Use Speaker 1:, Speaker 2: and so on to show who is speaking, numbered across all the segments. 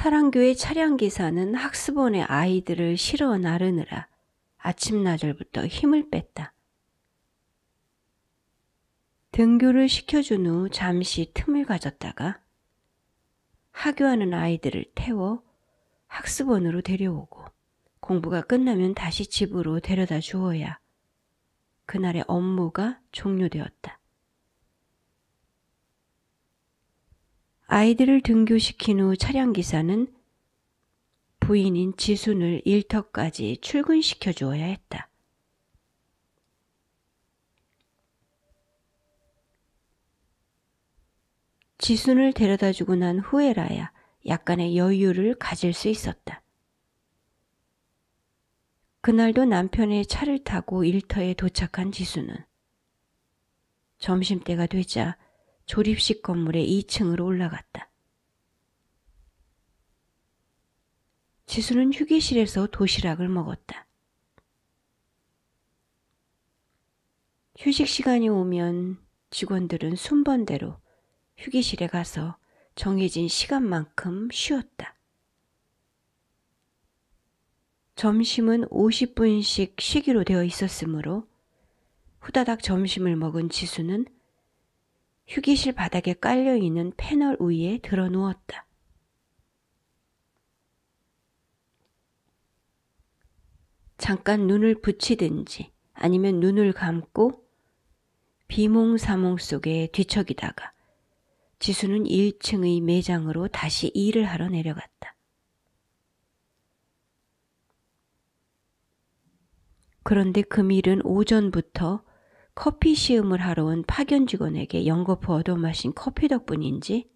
Speaker 1: 사랑교회 차량기사는 학습원의 아이들을 실어 나르느라 아침나절부터 힘을 뺐다. 등교를 시켜준 후 잠시 틈을 가졌다가 하교하는 아이들을 태워 학습원으로 데려오고 공부가 끝나면 다시 집으로 데려다 주어야 그날의 업무가 종료되었다. 아이들을 등교시킨 후 차량기사는 부인인 지순을 일터까지 출근시켜 주어야 했다. 지순을 데려다 주고 난 후에라야 약간의 여유를 가질 수 있었다. 그날도 남편의 차를 타고 일터에 도착한 지순은 점심때가 되자 조립식 건물의 2층으로 올라갔다. 지수는 휴게실에서 도시락을 먹었다. 휴식 시간이 오면 직원들은 순번대로 휴게실에 가서 정해진 시간만큼 쉬었다. 점심은 50분씩 쉬기로 되어 있었으므로 후다닥 점심을 먹은 지수는 휴게실 바닥에 깔려있는 패널 위에 들어 누웠다. 잠깐 눈을 붙이든지 아니면 눈을 감고 비몽사몽 속에 뒤척이다가 지수는 1층의 매장으로 다시 일을 하러 내려갔다. 그런데 금일은 오전부터 커피 시음을 하러 온 파견 직원에게 연거푸 얻어마신 커피 덕분인지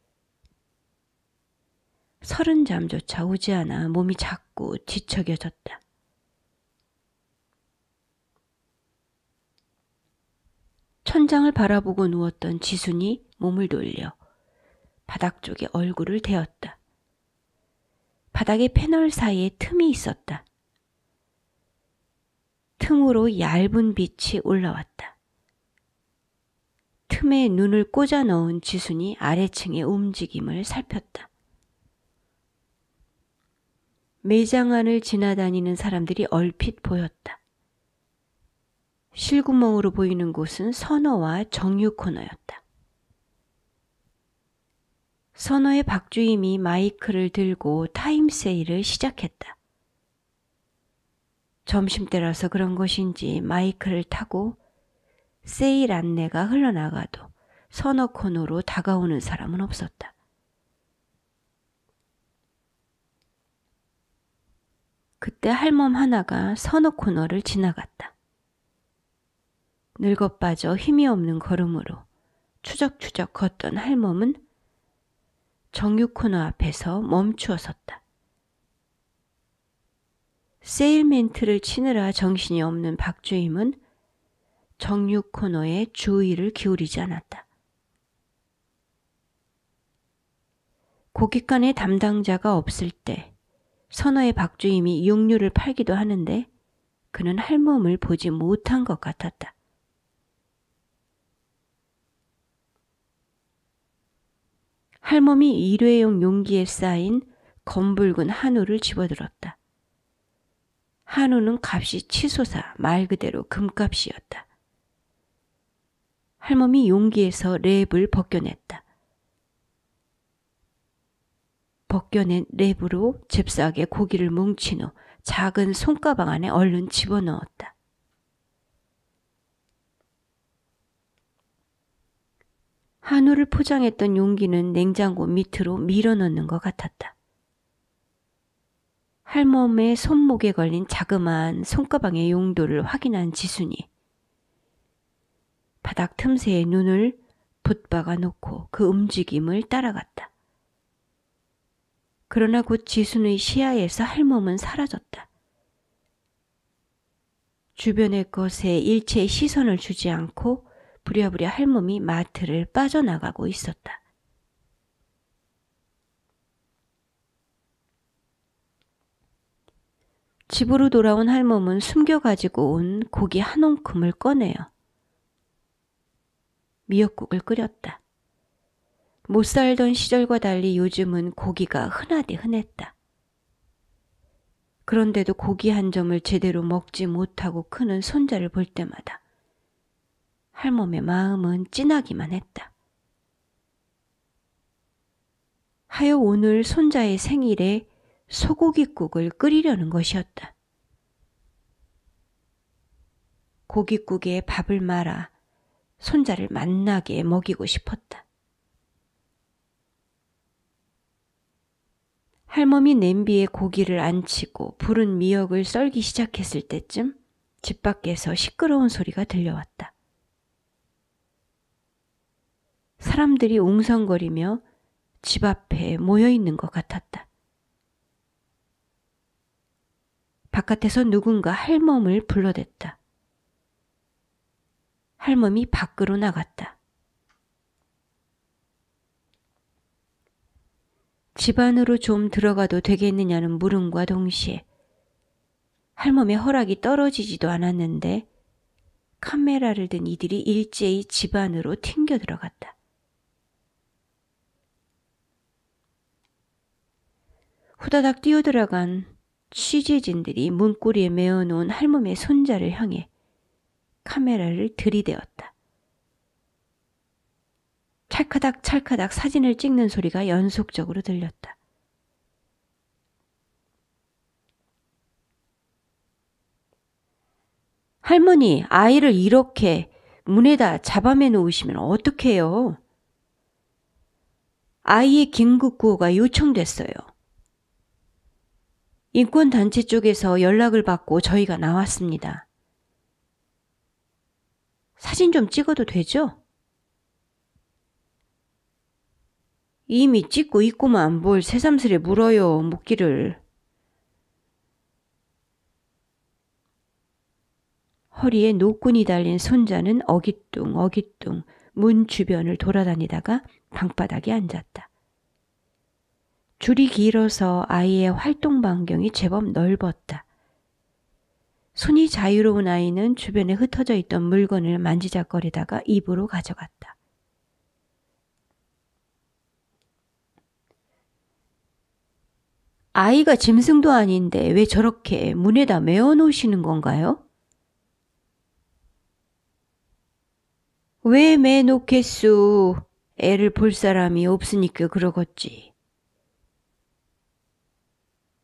Speaker 1: 30잠조차 오지 않아 몸이 자꾸 뒤척여졌다. 천장을 바라보고 누웠던 지순이 몸을 돌려 바닥 쪽에 얼굴을 대었다. 바닥에 패널 사이에 틈이 있었다. 틈으로 얇은 빛이 올라왔다. 틈에 눈을 꽂아 넣은 지순이 아래층의 움직임을 살폈다. 매장 안을 지나다니는 사람들이 얼핏 보였다. 실구멍으로 보이는 곳은 선어와 정유 코너였다. 선어의 박주임이 마이크를 들고 타임 세일을 시작했다. 점심때라서 그런 것인지 마이크를 타고 세일 안내가 흘러나가도 선어 코너로 다가오는 사람은 없었다. 그때 할멈 하나가 선어 코너를 지나갔다. 늙어빠져 힘이 없는 걸음으로 추적추적 걷던 할멈은 정유 코너 앞에서 멈추어 섰다. 세일 멘트를 치느라 정신이 없는 박주임은 정유 코너에 주의를 기울이지 않았다. 고깃간의 담당자가 없을 때 선어의 박주임이 육류를 팔기도 하는데 그는 할멈을 보지 못한 것 같았다. 할멈이 일회용 용기에 쌓인 검붉은 한우를 집어들었다. 한우는 값이 치솟아 말 그대로 금값이었다. 할멈이 용기에서 랩을 벗겨냈다. 벗겨낸 랩으로 잽싸게 고기를 뭉친 후 작은 손가방 안에 얼른 집어넣었다. 한우를 포장했던 용기는 냉장고 밑으로 밀어넣는 것 같았다. 할멈의 손목에 걸린 자그마한 손가방의 용도를 확인한 지순이 바닥 틈새에 눈을 붙박아 놓고 그 움직임을 따라갔다. 그러나 곧 지순의 시야에서 할멈은 사라졌다. 주변의 것에 일체의 시선을 주지 않고 부랴부랴 할멈이 마트를 빠져나가고 있었다. 집으로 돌아온 할멈은 숨겨가지고 온 고기 한 옹큼을 꺼내어 미역국을 끓였다. 못 살던 시절과 달리 요즘은 고기가 흔하디 흔했다. 그런데도 고기 한 점을 제대로 먹지 못하고 크는 손자를 볼 때마다 할멈의 마음은 찐하기만 했다. 하여 오늘 손자의 생일에 소고기국을 끓이려는 것이었다. 고깃국에 밥을 말아 손자를 맛나게 먹이고 싶었다. 할멈이 냄비에 고기를 안치고 부른 미역을 썰기 시작했을 때쯤 집 밖에서 시끄러운 소리가 들려왔다. 사람들이 웅성거리며 집 앞에 모여 있는 것 같았다. 바깥에서 누군가 할멈을 불러댔다. 할멈이 밖으로 나갔다. 집 안으로 좀 들어가도 되겠느냐는 물음과 동시에 할멈의 허락이 떨어지지도 않았는데 카메라를 든 이들이 일제히 집 안으로 튕겨 들어갔다. 후다닥 뛰어들어간 취재진들이 문고리에 메어놓은 할멈의 손자를 향해 카메라를 들이대었다. 찰카닥 찰카닥 사진을 찍는 소리가 연속적으로 들렸다. 할머니, 아이를 이렇게 문에다 잡아매 놓으시면 어떡해요? 아이의 긴급 구호가 요청됐어요. 인권단체 쪽에서 연락을 받고 저희가 나왔습니다. 사진 좀 찍어도 되죠? 이미 찍고 있구만 뭘 새삼스레 물어요, 묻기를. 허리에 노끈이 달린 손자는 어깃뚱 문 주변을 돌아다니다가 방바닥에 앉았다. 줄이 길어서 아이의 활동 반경이 제법 넓었다. 손이 자유로운 아이는 주변에 흩어져 있던 물건을 만지작거리다가 입으로 가져갔다. 아이가 짐승도 아닌데 왜 저렇게 문에다 메어 놓으시는 건가요? 왜 매놓겠수? 애를 볼 사람이 없으니까 그러겠지.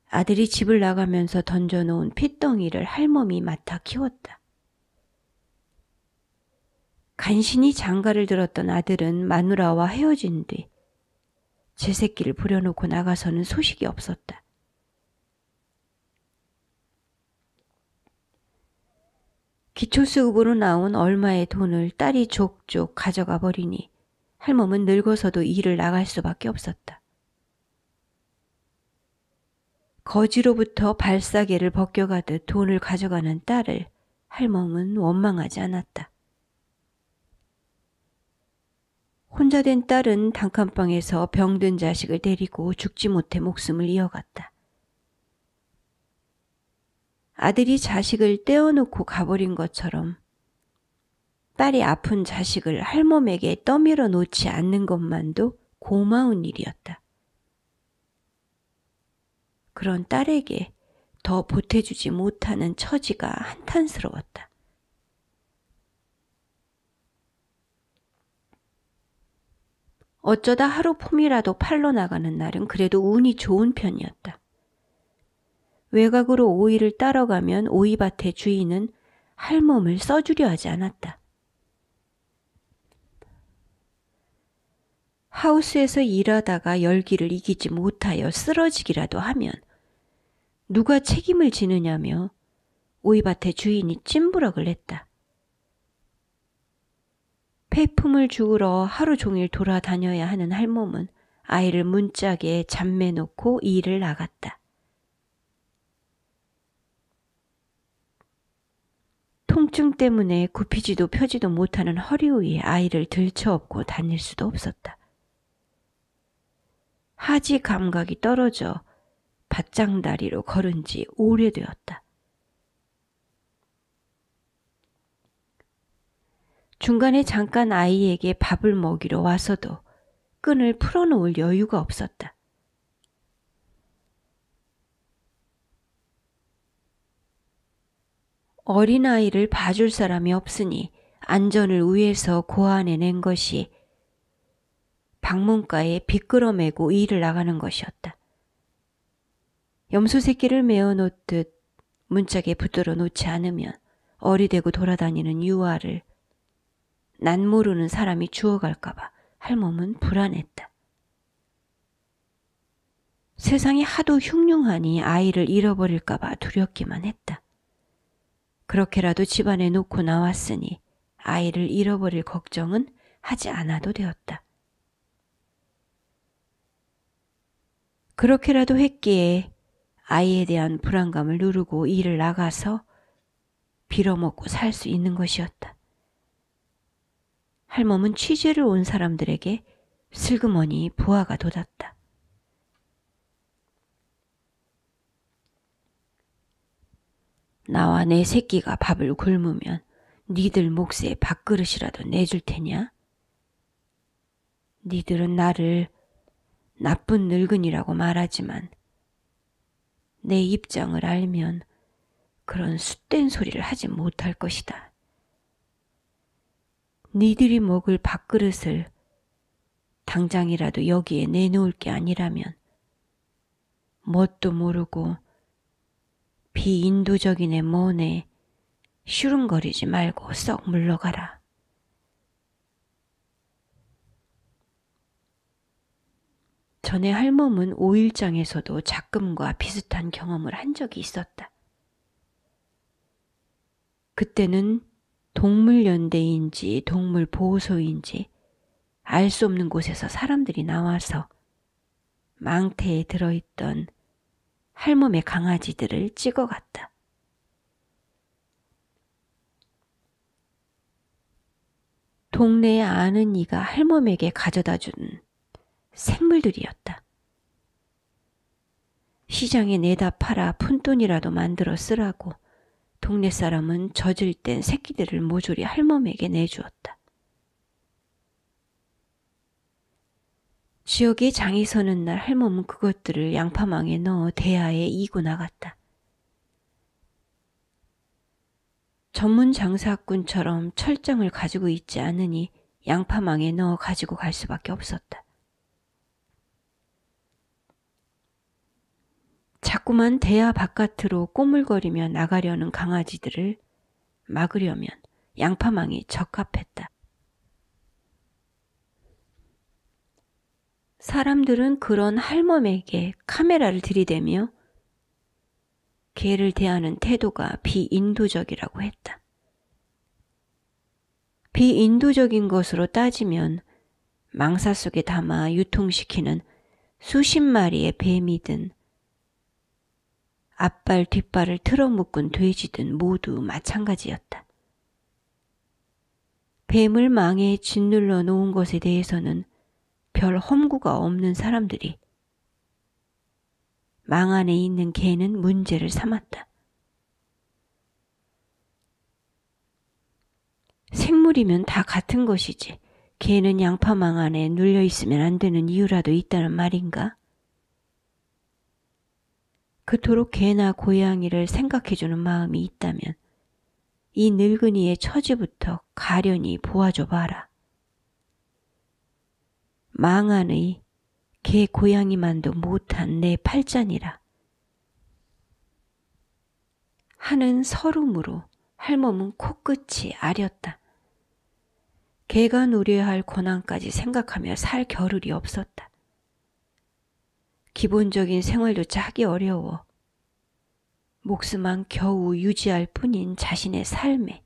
Speaker 1: 아들이 집을 나가면서 던져놓은 핏덩이를 할멈이 맡아 키웠다. 간신히 장가를 들었던 아들은 마누라와 헤어진 뒤 제 새끼를 부려놓고 나가서는 소식이 없었다. 기초수급으로 나온 얼마의 돈을 딸이 족족 가져가 버리니 할멈은 늙어서도 일을 나갈 수밖에 없었다. 거지로부터 발사계를 벗겨가듯 돈을 가져가는 딸을 할멈은 원망하지 않았다. 혼자 된 딸은 단칸방에서 병든 자식을 데리고 죽지 못해 목숨을 이어갔다. 아들이 자식을 떼어놓고 가버린 것처럼 딸이 아픈 자식을 할멈에게 떠밀어 놓지 않는 것만도 고마운 일이었다. 그런 딸에게 더 보태주지 못하는 처지가 한탄스러웠다. 어쩌다 하루 폼이라도 팔러 나가는 날은 그래도 운이 좋은 편이었다. 외곽으로 오이를 따러 가면 오이밭의 주인은 할멈을 써주려 하지 않았다. 하우스에서 일하다가 열기를 이기지 못하여 쓰러지기라도 하면 누가 책임을 지느냐며 오이밭의 주인이 찜부럭을 했다. 폐품을 주우러 하루 종일 돌아다녀야 하는 할멈은 아이를 문짝에 잠매놓고 일을 나갔다. 통증 때문에 굽히지도 펴지도 못하는 허리 위에 아이를 들쳐업고 다닐 수도 없었다. 하지 감각이 떨어져 밭장다리로 걸은 지 오래되었다. 중간에 잠깐 아이에게 밥을 먹이러 와서도 끈을 풀어놓을 여유가 없었다. 어린아이를 봐줄 사람이 없으니 안전을 위해서 고안해낸 것이 방문가에 비끌어매고 일을 나가는 것이었다. 염소 새끼를 메어놓듯 문짝에 붙들어 놓지 않으면 어리대고 돌아다니는 유아를 난 모르는 사람이 주워갈까봐 할멈은 불안했다. 세상이 하도 흉흉하니 아이를 잃어버릴까봐 두렵기만 했다. 그렇게라도 집안에 놓고 나왔으니 아이를 잃어버릴 걱정은 하지 않아도 되었다. 그렇게라도 했기에 아이에 대한 불안감을 누르고 일을 나가서 빌어먹고 살 수 있는 것이었다. 할멈은 취재를 온 사람들에게 슬그머니 부하가 돋았다. 나와 내 새끼가 밥을 굶으면 니들 몫에 밥그릇이라도 내줄 테냐? 니들은 나를 나쁜 늙은이라고 말하지만 내 입장을 알면 그런 숫된 소리를 하지 못할 것이다. 니들이 먹을 밥그릇을 당장이라도 여기에 내놓을 게 아니라면 뭣도 모르고 비인도적이네 뭐네 쉬름거리지 말고 썩 물러가라. 전에 할멈은 오일장에서도 작금과 비슷한 경험을 한 적이 있었다. 그때는 동물연대인지 동물보호소인지 알 수 없는 곳에서 사람들이 나와서 망태에 들어있던 할멈의 강아지들을 찍어갔다. 동네에 아는 이가 할멈에게 가져다 준 생물들이었다. 시장에 내다 팔아 푼돈이라도 만들어 쓰라고 동네 사람은 젖을 땐 새끼들을 모조리 할멈에게 내주었다. 지역에 장이 서는 날 할멈은 그것들을 양파망에 넣어 대야에 이고 나갔다. 전문 장사꾼처럼 철장을 가지고 있지 않으니 양파망에 넣어 가지고 갈 수밖에 없었다. 자꾸만 대야 바깥으로 꼬물거리며 나가려는 강아지들을 막으려면 양파망이 적합했다. 사람들은 그런 할멈에게 카메라를 들이대며 개를 대하는 태도가 비인도적이라고 했다. 비인도적인 것으로 따지면 망사 속에 담아 유통시키는 수십 마리의 뱀이든 앞발 뒷발을 틀어묶은 돼지든 모두 마찬가지였다. 뱀을 망에 짓눌러 놓은 것에 대해서는 별 험구가 없는 사람들이 망 안에 있는 개는 문제를 삼았다. 생물이면 다 같은 것이지 개는 양파망 안에 눌려 있으면 안 되는 이유라도 있다는 말인가? 그토록 개나 고양이를 생각해주는 마음이 있다면 이 늙은이의 처지부터 가련히 보아줘 봐라. 망 안의 개 고양이만도 못한 내 팔자니라. 하는 설움으로 할멈은 코끝이 아렸다. 개가 누려야 할 고난까지 생각하며 살 겨를이 없었다. 기본적인 생활조차 하기 어려워 목숨만 겨우 유지할 뿐인 자신의 삶에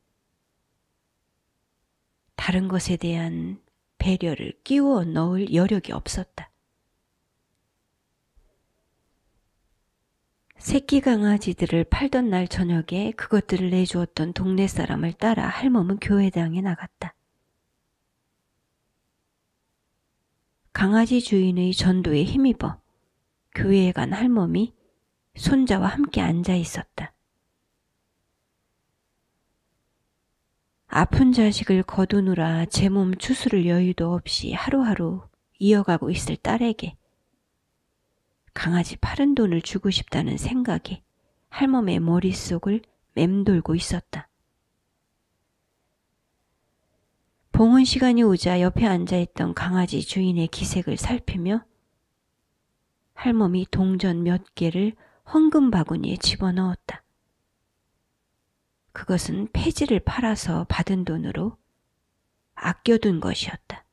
Speaker 1: 다른 것에 대한 배려를 끼워 넣을 여력이 없었다. 새끼 강아지들을 팔던 날 저녁에 그것들을 내주었던 동네 사람을 따라 할멈은 교회당에 나갔다. 강아지 주인의 전도에 힘입어 교회에 간 할멈이 손자와 함께 앉아 있었다. 아픈 자식을 거두느라 제 몸 추스를 여유도 없이 하루하루 이어가고 있을 딸에게 강아지 파른 돈을 주고 싶다는 생각이 할멈의 머릿속을 맴돌고 있었다. 봉헌 시간이 오자 옆에 앉아있던 강아지 주인의 기색을 살피며 할멈이 동전 몇 개를 헌금 바구니에 집어넣었다. 그것은 폐지를 팔아서 받은 돈으로 아껴둔 것이었다.